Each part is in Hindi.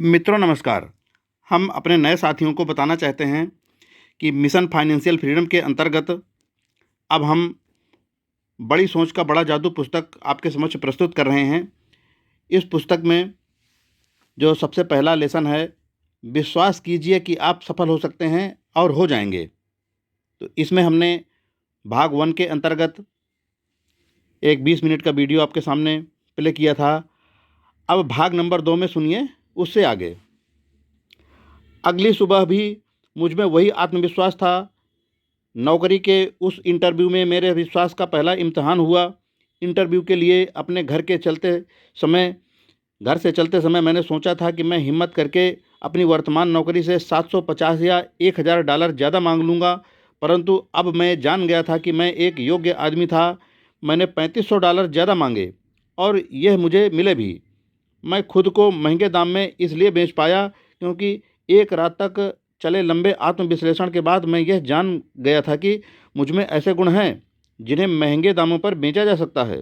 मित्रों नमस्कार। हम अपने नए साथियों को बताना चाहते हैं कि मिशन फाइनेंशियल फ्रीडम के अंतर्गत अब हम बड़ी सोच का बड़ा जादू पुस्तक आपके समक्ष प्रस्तुत कर रहे हैं। इस पुस्तक में जो सबसे पहला लेसन है, विश्वास कीजिए कि आप सफल हो सकते हैं और हो जाएंगे। तो इसमें हमने भाग 1 के अंतर्गत एक 20 मिनट का वीडियो आपके सामने प्ले किया था। अब भाग नंबर 2 में सुनिए उससे आगे। अगली सुबह भी मुझ में वही आत्मविश्वास था। नौकरी के उस इंटरव्यू में मेरे विश्वास का पहला इम्तिहान हुआ। इंटरव्यू के लिए अपने घर से चलते समय मैंने सोचा था कि मैं हिम्मत करके अपनी वर्तमान नौकरी से 750 या $1000 ज़्यादा मांग लूँगा, परंतु अब मैं जान गया था कि मैं एक योग्य आदमी था। मैंने $3500 ज़्यादा मांगे और यह मुझे मिले भी। मैं खुद को महंगे दाम में इसलिए बेच पाया क्योंकि एक रात तक चले लंबे आत्मविश्लेषण के बाद मैं यह जान गया था कि मुझ में ऐसे गुण हैं जिन्हें महंगे दामों पर बेचा जा सकता है।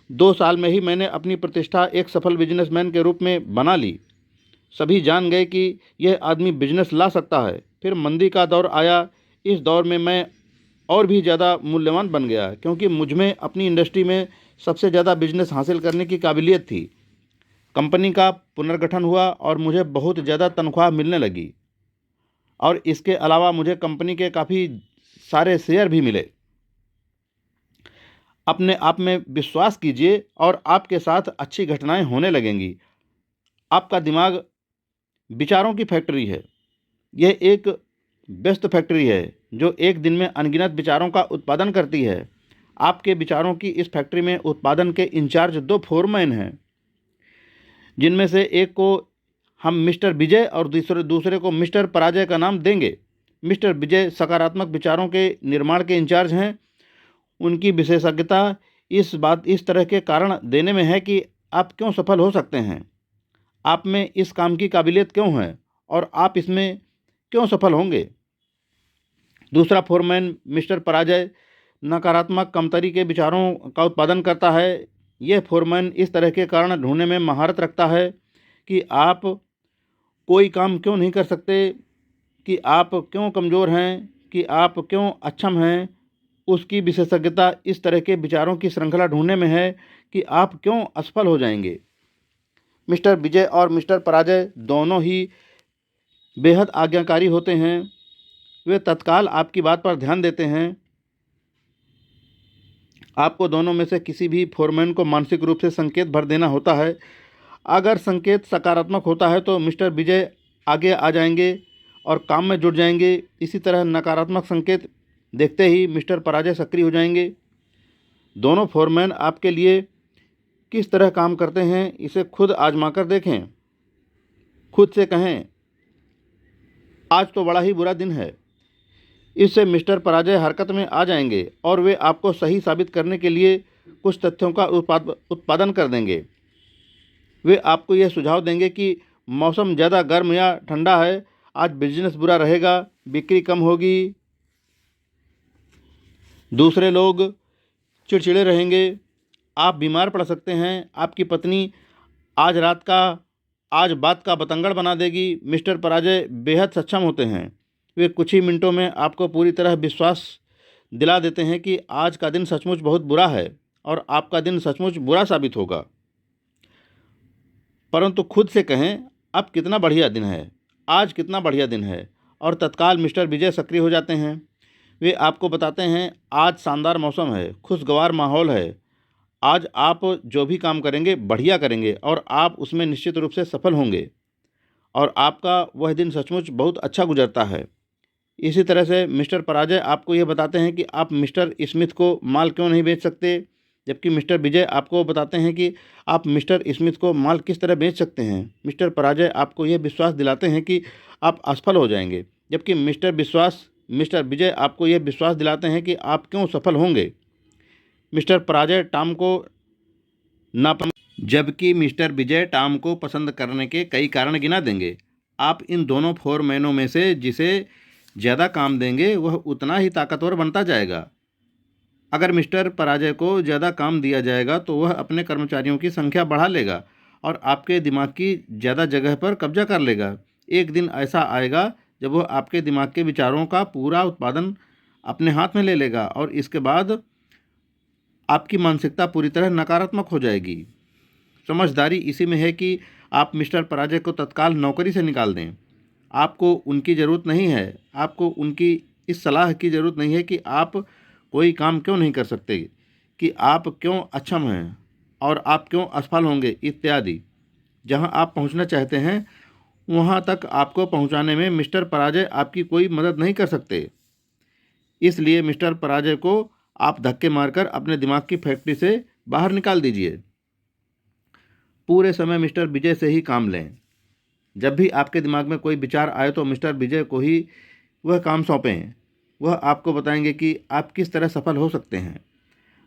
2 साल में ही मैंने अपनी प्रतिष्ठा एक सफल बिजनेसमैन के रूप में बना ली। सभी जान गए कि यह आदमी बिजनेस ला सकता है। फिर मंदी का दौर आया। इस दौर में मैं और भी ज़्यादा मूल्यवान बन गया क्योंकि मुझ में अपनी इंडस्ट्री में सबसे ज़्यादा बिजनेस हासिल करने की काबिलियत थी। कंपनी का पुनर्गठन हुआ और मुझे बहुत ज़्यादा तनख्वाह मिलने लगी और इसके अलावा मुझे कंपनी के काफ़ी सारे शेयर भी मिले। अपने आप में विश्वास कीजिए और आपके साथ अच्छी घटनाएं होने लगेंगी। आपका दिमाग विचारों की फैक्ट्री है। यह एक व्यस्त फैक्ट्री है जो एक दिन में अनगिनत विचारों का उत्पादन करती है। आपके विचारों की इस फैक्ट्री में उत्पादन के इंचार्ज 2 फोरमैन हैं, जिनमें से एक को हम मिस्टर विजय और दूसरे को मिस्टर पराजय का नाम देंगे। मिस्टर विजय सकारात्मक विचारों के निर्माण के इंचार्ज हैं। उनकी विशेषज्ञता इस तरह के कारण देने में है कि आप क्यों सफल हो सकते हैं, आप में इस काम की काबिलियत क्यों है और आप इसमें क्यों सफल होंगे। दूसरा फोरमैन मिस्टर पराजय नकारात्मक कमतरी के विचारों का उत्पादन करता है। यह फोरमैन इस तरह के कारण ढूंढने में महारत रखता है कि आप कोई काम क्यों नहीं कर सकते, कि आप क्यों कमज़ोर हैं, कि आप क्यों अक्षम हैं। उसकी विशेषज्ञता इस तरह के विचारों की श्रृंखला ढूंढने में है कि आप क्यों असफल हो जाएंगे। मिस्टर विजय और मिस्टर पराजय दोनों ही बेहद आज्ञाकारी होते हैं। वे तत्काल आपकी बात पर ध्यान देते हैं। आपको दोनों में से किसी भी फोरमैन को मानसिक रूप से संकेत भर देना होता है। अगर संकेत सकारात्मक होता है तो मिस्टर विजय आगे आ जाएंगे और काम में जुट जाएंगे। इसी तरह नकारात्मक संकेत देखते ही मिस्टर पराजय सक्रिय हो जाएंगे। दोनों फोरमैन आपके लिए किस तरह काम करते हैं, इसे खुद आजमा कर देखें। खुद से कहें, आज तो बड़ा ही बुरा दिन है। इससे मिस्टर पराजय हरकत में आ जाएंगे और वे आपको सही साबित करने के लिए कुछ तथ्यों का उत्पादन कर देंगे। वे आपको यह सुझाव देंगे कि मौसम ज़्यादा गर्म या ठंडा है, आज बिजनेस बुरा रहेगा, बिक्री कम होगी, दूसरे लोग चिड़चिड़े रहेंगे, आप बीमार पड़ सकते हैं, आपकी पत्नी आज बात का बतंगड़ बना देगी। मिस्टर पराजय बेहद सक्षम होते हैं। वे कुछ ही मिनटों में आपको पूरी तरह विश्वास दिला देते हैं कि आज का दिन सचमुच बहुत बुरा है और आपका दिन सचमुच बुरा साबित होगा। परंतु खुद से कहें, अब कितना बढ़िया दिन है, आज कितना बढ़िया दिन है, और तत्काल मिस्टर विजय सक्रिय हो जाते हैं। वे आपको बताते हैं, आज शानदार मौसम है, खुशगवार माहौल है, आज आप जो भी काम करेंगे बढ़िया करेंगे और आप उसमें निश्चित रूप से सफल होंगे और आपका वह दिन सचमुच बहुत अच्छा गुजरता है। इसी तरह से मिस्टर पराजय आपको यह बताते हैं कि आप मिस्टर स्मिथ को माल क्यों नहीं बेच सकते, जबकि मिस्टर विजय आपको बताते हैं कि आप मिस्टर स्मिथ को माल किस तरह बेच सकते हैं। मिस्टर पराजय आपको यह विश्वास दिलाते हैं कि आप असफल हो जाएंगे, जबकि मिस्टर विजय आपको यह विश्वास दिलाते हैं कि आप क्यों सफल होंगे। मिस्टर पराजय टॉम को जबकि मिस्टर विजय टॉम को पसंद करने के कई कारण गिना देंगे। आप इन दोनों फोरमैनों में से जिसे ज़्यादा काम देंगे वह उतना ही ताकतवर बनता जाएगा। अगर मिस्टर पराजय को ज़्यादा काम दिया जाएगा तो वह अपने कर्मचारियों की संख्या बढ़ा लेगा और आपके दिमाग की ज़्यादा जगह पर कब्जा कर लेगा। एक दिन ऐसा आएगा जब वो आपके दिमाग के विचारों का पूरा उत्पादन अपने हाथ में ले लेगा और इसके बाद आपकी मानसिकता पूरी तरह नकारात्मक हो जाएगी। समझदारी इसी में है कि आप मिस्टर पराजय को तत्काल नौकरी से निकाल दें। आपको उनकी ज़रूरत नहीं है, आपको उनकी इस सलाह की ज़रूरत नहीं है कि आप कोई काम क्यों नहीं कर सकते, कि आप क्यों अक्षम हैं और आप क्यों असफल होंगे इत्यादि। जहां आप पहुंचना चाहते हैं वहां तक आपको पहुंचाने में मिस्टर पराजय आपकी कोई मदद नहीं कर सकते। इसलिए मिस्टर पराजय को आप धक्के मारकर अपने दिमाग की फैक्ट्री से बाहर निकाल दीजिए। पूरे समय मिस्टर विजय से ही काम लें। जब भी आपके दिमाग में कोई विचार आए तो मिस्टर विजय को ही वह काम सौंपें। वह आपको बताएंगे कि आप किस तरह सफल हो सकते हैं।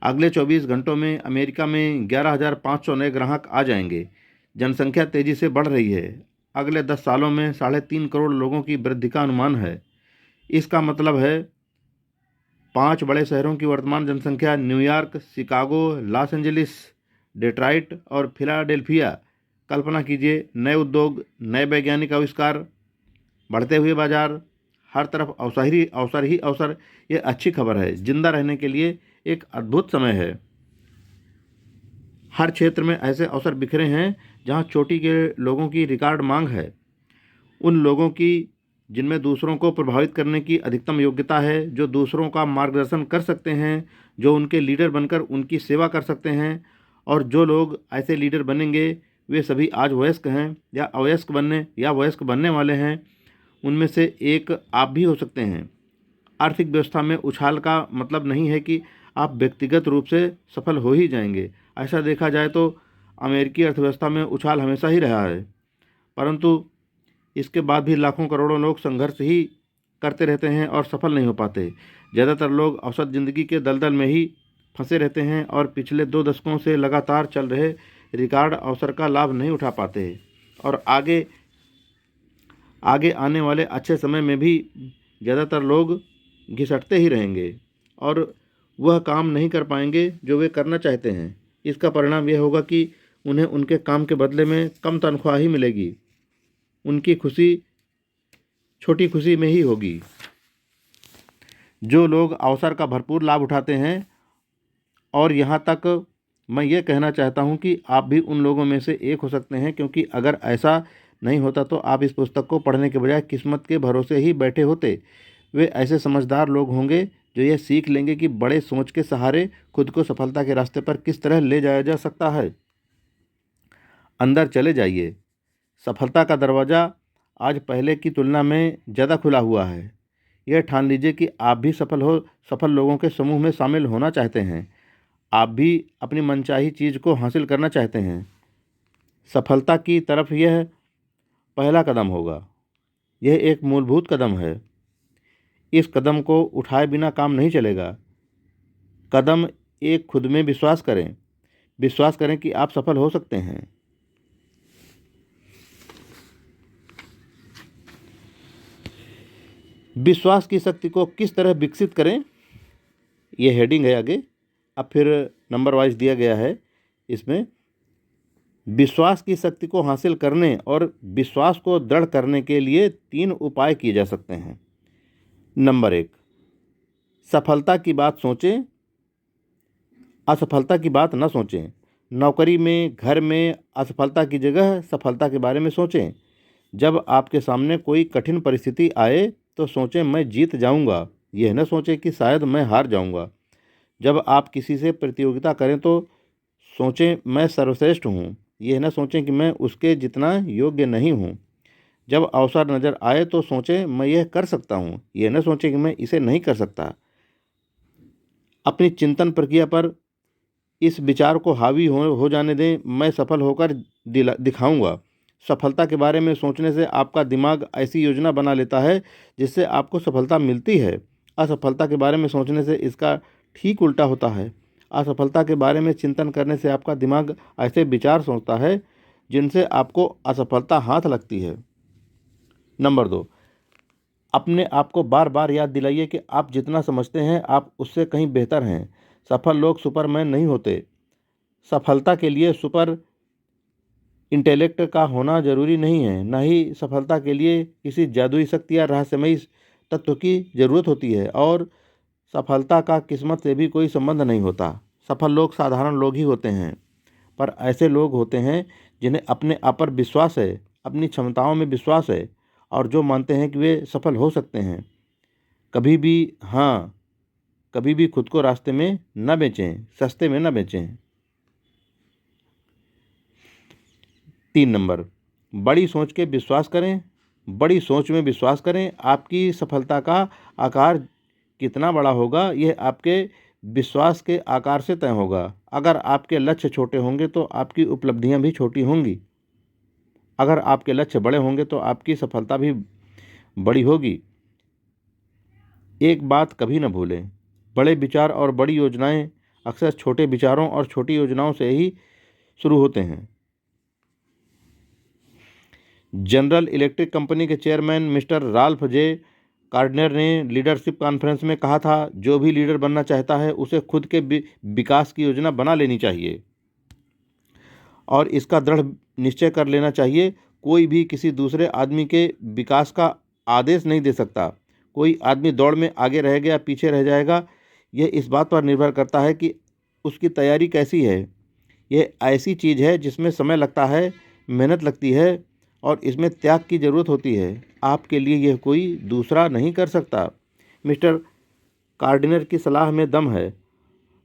अगले 24 घंटों में अमेरिका में 11,500 नए ग्राहक आ जाएंगे। जनसंख्या तेज़ी से बढ़ रही है। अगले 10 सालों में 3.5 करोड़ लोगों की वृद्धि का अनुमान है। इसका मतलब है 5 बड़े शहरों की वर्तमान जनसंख्या New York, Chicago, Los Angeles, Detroit और फिलाडेल्फिया। कल्पना कीजिए, नए उद्योग, नए वैज्ञानिक आविष्कार, बढ़ते हुए बाजार, हर तरफ अवसर ही अवसर। ये अच्छी खबर है। जिंदा रहने के लिए एक अद्भुत समय है। हर क्षेत्र में ऐसे अवसर बिखरे हैं जहां चोटी के लोगों की रिकॉर्ड मांग है। उन लोगों की जिनमें दूसरों को प्रभावित करने की अधिकतम योग्यता है, जो दूसरों का मार्गदर्शन कर सकते हैं, जो उनके लीडर बनकर उनकी सेवा कर सकते हैं। और जो लोग ऐसे लीडर बनेंगे वे सभी आज वयस्क हैं या वयस्क बनने वाले हैं। उनमें से एक आप भी हो सकते हैं। आर्थिक व्यवस्था में उछाल का मतलब नहीं है कि आप व्यक्तिगत रूप से सफल हो ही जाएंगे। ऐसा देखा जाए तो अमेरिकी अर्थव्यवस्था में उछाल हमेशा ही रहा है, परंतु इसके बाद भी लाखों करोड़ों लोग संघर्ष ही करते रहते हैं और सफल नहीं हो पाते। ज़्यादातर लोग औसत ज़िंदगी के दलदल में ही फंसे रहते हैं और पिछले 2 दशकों से लगातार चल रहे रिकॉर्ड अवसर का लाभ नहीं उठा पाते और आगे आगे आने वाले अच्छे समय में भी ज़्यादातर लोग घिसटते ही रहेंगे और वह काम नहीं कर पाएंगे जो वे करना चाहते हैं। इसका परिणाम यह होगा कि उन्हें उनके काम के बदले में कम तनख्वाह ही मिलेगी। उनकी खुशी छोटी खुशी में ही होगी। जो लोग अवसर का भरपूर लाभ उठाते हैं, और यहाँ तक मैं ये कहना चाहता हूँ कि आप भी उन लोगों में से एक हो सकते हैं, क्योंकि अगर ऐसा नहीं होता तो आप इस पुस्तक को पढ़ने के बजाय किस्मत के भरोसे ही बैठे होते। वे ऐसे समझदार लोग होंगे जो यह सीख लेंगे कि बड़े सोच के सहारे खुद को सफलता के रास्ते पर किस तरह ले जाया जा सकता है। अंदर चले जाइए। सफलता का दरवाज़ा आज पहले की तुलना में ज़्यादा खुला हुआ है। यह ठान लीजिए कि आप भी सफल लोगों के समूह में शामिल होना चाहते हैं। आप भी अपनी मनचाही चीज़ को हासिल करना चाहते हैं। सफलता की तरफ यह पहला कदम होगा। यह एक मूलभूत कदम है। इस कदम को उठाए बिना काम नहीं चलेगा। कदम एक, खुद में विश्वास करें। विश्वास करें कि आप सफल हो सकते हैं। विश्वास की शक्ति को किस तरह विकसित करें, यह हेडिंग है आगे। अब फिर नंबर वाइज दिया गया है इसमें। विश्वास की शक्ति को हासिल करने और विश्वास को दृढ़ करने के लिए 3 उपाय किए जा सकते हैं। नंबर 1, सफलता की बात सोचें, असफलता की बात न सोचें। नौकरी में, घर में असफलता की जगह सफलता के बारे में सोचें। जब आपके सामने कोई कठिन परिस्थिति आए तो सोचें मैं जीत जाऊंगा, यह न सोचें कि शायद मैं हार जाऊंगा। जब आप किसी से प्रतियोगिता करें तो सोचें मैं सर्वश्रेष्ठ हूँ, यह न सोचें कि मैं उसके जितना योग्य नहीं हूँ। जब अवसर नज़र आए तो सोचें मैं यह कर सकता हूँ, यह न सोचें कि मैं इसे नहीं कर सकता। अपनी चिंतन प्रक्रिया पर इस विचार को हावी हो जाने दें, मैं सफल होकर दिखाऊंगा। सफलता के बारे में सोचने से आपका दिमाग ऐसी योजना बना लेता है जिससे आपको सफलता मिलती है। असफलता के बारे में सोचने से इसका ठीक उल्टा होता है। असफलता के बारे में चिंतन करने से आपका दिमाग ऐसे विचार सोचता है जिनसे आपको असफलता हाथ लगती है। नंबर 2, अपने आप को बार बार याद दिलाइए कि आप जितना समझते हैं आप उससे कहीं बेहतर हैं। सफल लोग सुपरमैन नहीं होते। सफलता के लिए सुपर इंटेलेक्ट का होना जरूरी नहीं है, न ही सफलता के लिए किसी जादुई शक्ति या रहस्यमयी तत्व की जरूरत होती है, और सफलता का किस्मत से भी कोई संबंध नहीं होता। सफल लोग साधारण लोग ही होते हैं, पर ऐसे लोग होते हैं जिन्हें अपने आप पर विश्वास है, अपनी क्षमताओं में विश्वास है, और जो मानते हैं कि वे सफल हो सकते हैं। कभी भी खुद को रास्ते में न बेचें, सस्ते में न बेचें। 3 नंबर, बड़ी सोच के विश्वास करें। बड़ी सोच में विश्वास करें। आपकी सफलता का आकार कितना बड़ा होगा, यह आपके विश्वास के आकार से तय होगा। अगर आपके लक्ष्य छोटे होंगे तो आपकी उपलब्धियां भी छोटी होंगी। अगर आपके लक्ष्य बड़े होंगे तो आपकी सफलता भी बड़ी होगी। एक बात कभी न भूलें, बड़े विचार और बड़ी योजनाएं अक्सर छोटे विचारों और छोटी योजनाओं से ही शुरू होते हैं। जनरल इलेक्ट्रिक कंपनी के चेयरमैन मिस्टर राल्फ जे कार्डनर ने लीडरशिप कॉन्फ्रेंस में कहा था, जो भी लीडर बनना चाहता है उसे खुद के विकास की योजना बना लेनी चाहिए और इसका दृढ़ निश्चय कर लेना चाहिए। कोई भी किसी दूसरे आदमी के विकास का आदेश नहीं दे सकता। कोई आदमी दौड़ में आगे रह गया, पीछे रह जाएगा, यह इस बात पर निर्भर करता है कि उसकी तैयारी कैसी है। यह ऐसी चीज़ है जिसमें समय लगता है, मेहनत लगती है और इसमें त्याग की ज़रूरत होती है। आपके लिए यह कोई दूसरा नहीं कर सकता। मिस्टर कार्डिनर की सलाह में दम है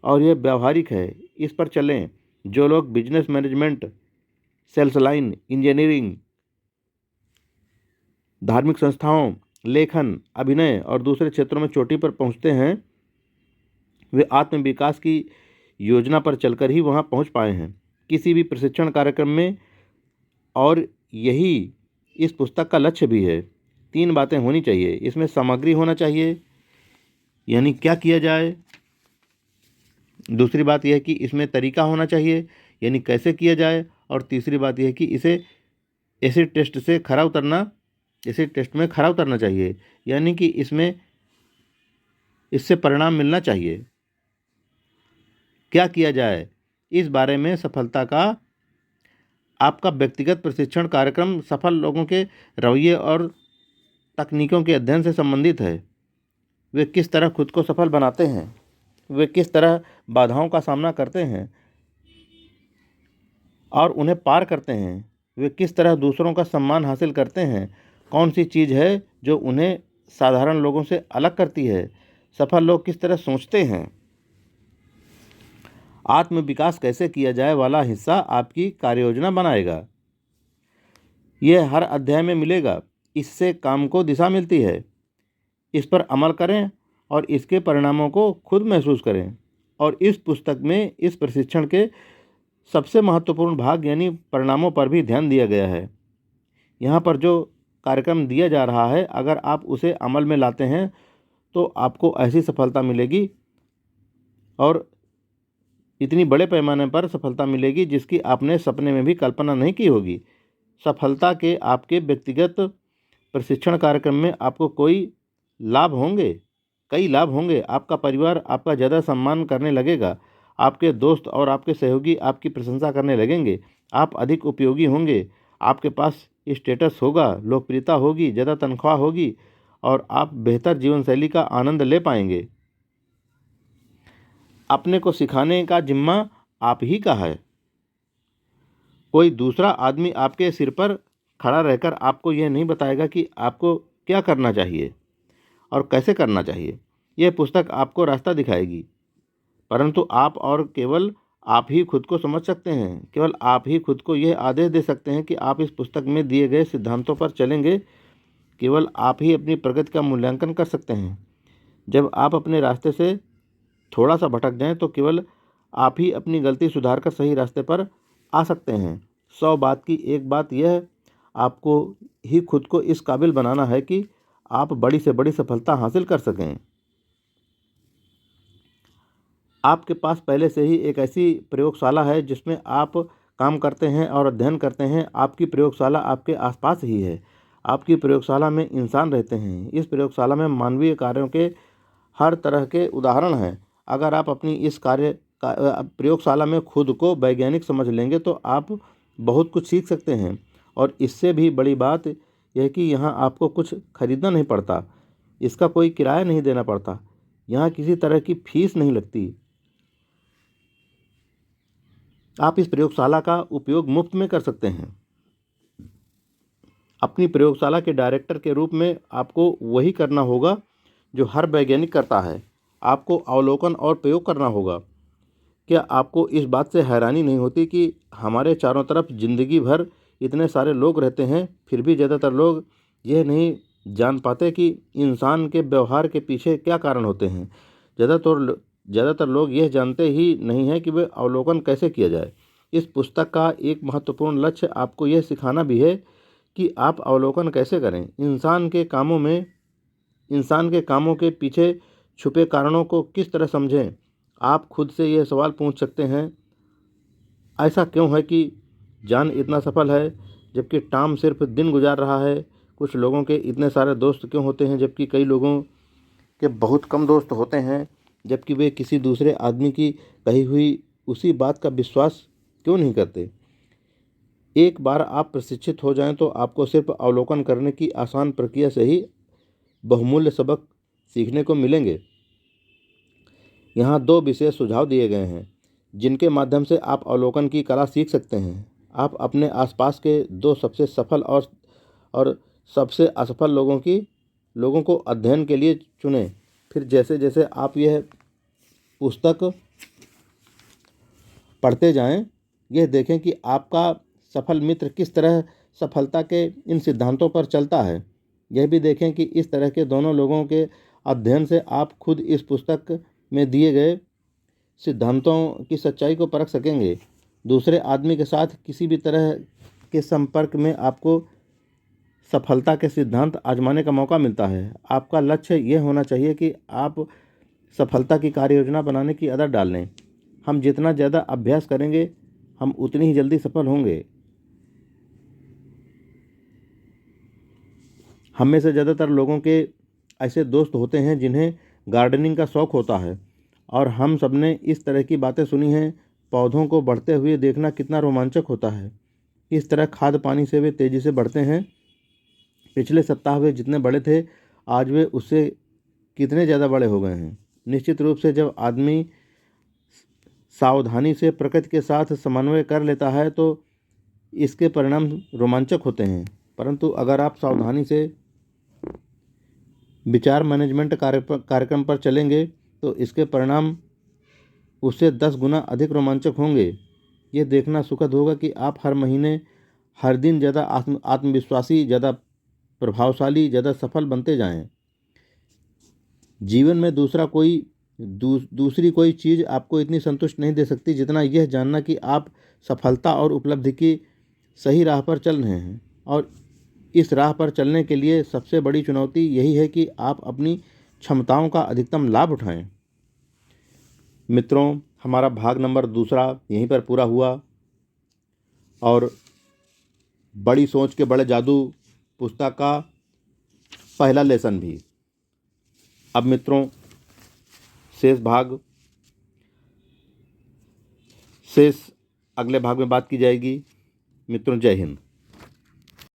और यह व्यावहारिक है। इस पर चलें। जो लोग business management, sales line, engineering, धार्मिक संस्थाओं, लेखन, अभिनय और दूसरे क्षेत्रों में चोटी पर पहुंचते हैं, वे आत्म विकास की योजना पर चलकर ही वहां पहुंच पाए हैं, किसी भी प्रशिक्षण कार्यक्रम में। और यही इस पुस्तक का लक्ष्य भी है। 3 बातें होनी चाहिए। इसमें सामग्री होना चाहिए, यानी क्या किया जाए। दूसरी बात यह है कि इसमें तरीका होना चाहिए, यानी कैसे किया जाए। और तीसरी बात यह है कि इसे एसिड टेस्ट में खरा उतरना चाहिए, यानी कि इससे परिणाम मिलना चाहिए। क्या किया जाए, इस बारे में सफलता का आपका व्यक्तिगत प्रशिक्षण कार्यक्रम सफल लोगों के रवैये और तकनीकों के अध्ययन से संबंधित है। वे किस तरह खुद को सफल बनाते हैं, वे किस तरह बाधाओं का सामना करते हैं और उन्हें पार करते हैं, वे किस तरह दूसरों का सम्मान हासिल करते हैं, कौन सी चीज़ है जो उन्हें साधारण लोगों से अलग करती है, सफल लोग किस तरह सोचते हैं, आत्म विकास कैसे किया जाए वाला हिस्सा आपकी कार्ययोजना बनाएगा। यह हर अध्याय में मिलेगा। इससे काम को दिशा मिलती है। इस पर अमल करें और इसके परिणामों को खुद महसूस करें। और इस पुस्तक में इस प्रशिक्षण के सबसे महत्वपूर्ण भाग यानी परिणामों पर भी ध्यान दिया गया है। यहाँ पर जो कार्यक्रम दिया जा रहा है, अगर आप उसे अमल में लाते हैं तो आपको ऐसी सफलता मिलेगी और इतनी बड़े पैमाने पर सफलता मिलेगी जिसकी आपने सपने में भी कल्पना नहीं की होगी। सफलता के आपके व्यक्तिगत प्रशिक्षण कार्यक्रम में आपको कई लाभ होंगे। आपका परिवार आपका ज़्यादा सम्मान करने लगेगा। आपके दोस्त और आपके सहयोगी आपकी प्रशंसा करने लगेंगे। आप अधिक उपयोगी होंगे। आपके पास स्टेटस होगा, लोकप्रियता होगी, ज़्यादा तनख्वाह होगी और आप बेहतर जीवन शैली का आनंद ले पाएंगे। अपने को सिखाने का जिम्मा आप ही का है। कोई दूसरा आदमी आपके सिर पर खड़ा रहकर आपको यह नहीं बताएगा कि आपको क्या करना चाहिए और कैसे करना चाहिए। यह पुस्तक आपको रास्ता दिखाएगी, परंतु केवल आप ही खुद को समझ सकते हैं। केवल आप ही खुद को यह आदेश दे सकते हैं कि आप इस पुस्तक में दिए गए सिद्धांतों पर चलेंगे। केवल आप ही अपनी प्रगति का मूल्यांकन कर सकते हैं। जब आप अपने रास्ते से थोड़ा सा भटक जाएं तो केवल आप ही अपनी गलती सुधार कर सही रास्ते पर आ सकते हैं। 100 बात की एक बात यह, आपको ही खुद को इस काबिल बनाना है कि आप बड़ी से बड़ी सफलता हासिल कर सकें। आपके पास पहले से ही एक ऐसी प्रयोगशाला है जिसमें आप काम करते हैं और अध्ययन करते हैं। आपकी प्रयोगशाला आपके आसपास ही है। आपकी प्रयोगशाला में इंसान रहते हैं। इस प्रयोगशाला में मानवीय कार्यों के हर तरह के उदाहरण हैं। अगर आप अपनी इस प्रयोगशाला में खुद को वैज्ञानिक समझ लेंगे तो आप बहुत कुछ सीख सकते हैं। और इससे भी बड़ी बात यह है कि यहाँ आपको कुछ खरीदना नहीं पड़ता, इसका कोई किराया नहीं देना पड़ता, यहाँ किसी तरह की फीस नहीं लगती। आप इस प्रयोगशाला का उपयोग मुफ्त में कर सकते हैं। अपनी प्रयोगशाला के डायरेक्टर के रूप में आपको वही करना होगा जो हर वैज्ञानिक करता है। आपको अवलोकन और प्रयोग करना होगा। क्या आपको इस बात से हैरानी नहीं होती कि हमारे चारों तरफ ज़िंदगी भर इतने सारे लोग रहते हैं, फिर भी ज़्यादातर लोग यह नहीं जान पाते कि इंसान के व्यवहार के पीछे क्या कारण होते हैं। ज़्यादातर लोग यह जानते ही नहीं हैं कि वे अवलोकन कैसे किया जाए। इस पुस्तक का एक महत्वपूर्ण लक्ष्य आपको यह सिखाना भी है कि आप अवलोकन कैसे करें। इंसान के कामों के पीछे छुपे कारणों को किस तरह समझें। आप खुद से यह सवाल पूछ सकते हैं, ऐसा क्यों है कि जॉन इतना सफल है जबकि टॉम सिर्फ दिन गुजार रहा है। कुछ लोगों के इतने सारे दोस्त क्यों होते हैं जबकि कई लोगों के बहुत कम दोस्त होते हैं। जबकि वे किसी दूसरे आदमी की कही हुई उसी बात का विश्वास क्यों नहीं करते। एक बार आप प्रशिक्षित हो जाएं तो आपको सिर्फ अवलोकन करने की आसान प्रक्रिया से ही बहुमूल्य सबक सीखने को मिलेंगे। यहाँ 2 विशेष सुझाव दिए गए हैं जिनके माध्यम से आप अवलोकन की कला सीख सकते हैं। आप अपने आसपास के 2 सबसे सफल और सबसे असफल लोगों को अध्ययन के लिए चुनें। फिर जैसे जैसे आप यह पुस्तक पढ़ते जाएं, यह देखें कि आपका सफल मित्र किस तरह सफलता के इन सिद्धांतों पर चलता है। यह भी देखें कि इस तरह के दोनों लोगों के अध्ययन से आप खुद इस पुस्तक में दिए गए सिद्धांतों की सच्चाई को परख सकेंगे। दूसरे आदमी के साथ किसी भी तरह के संपर्क में आपको सफलता के सिद्धांत आजमाने का मौका मिलता है। आपका लक्ष्य यह होना चाहिए कि आप सफलता की कार्य योजना बनाने की आदत डाल लें। हम जितना ज़्यादा अभ्यास करेंगे, हम उतनी ही जल्दी सफल होंगे। हम में से ज़्यादातर लोगों के ऐसे दोस्त होते हैं जिन्हें गार्डनिंग का शौक़ होता है, और हम सबने इस तरह की बातें सुनी हैं। पौधों को बढ़ते हुए देखना कितना रोमांचक होता है। इस तरह खाद पानी से वे तेज़ी से बढ़ते हैं। पिछले सप्ताह वे जितने बड़े थे, आज वे उससे कितने ज़्यादा बड़े हो गए हैं। निश्चित रूप से जब आदमी सावधानी से प्रकृति के साथ समन्वय कर लेता है तो इसके परिणाम रोमांचक होते हैं। परंतु अगर आप सावधानी से विचार मैनेजमेंट कार्यक्रम पर चलेंगे तो इसके परिणाम उससे 10 गुना अधिक रोमांचक होंगे। ये देखना सुखद होगा कि आप हर महीने, हर दिन ज़्यादा आत्मविश्वासी, ज़्यादा प्रभावशाली, ज़्यादा सफल बनते जाएं। जीवन में दूसरी कोई चीज़ आपको इतनी संतुष्ट नहीं दे सकती जितना यह जानना कि आप सफलता और उपलब्धि की सही राह पर चल रहे हैं। और इस राह पर चलने के लिए सबसे बड़ी चुनौती यही है कि आप अपनी क्षमताओं का अधिकतम लाभ उठाएं। मित्रों, हमारा भाग नंबर 2 यहीं पर पूरा हुआ, और बड़ी सोच के बड़े जादू पुस्तक का पहला लेसन भी। अब मित्रों, शेष अगले भाग में बात की जाएगी। मित्रों, जय हिंद।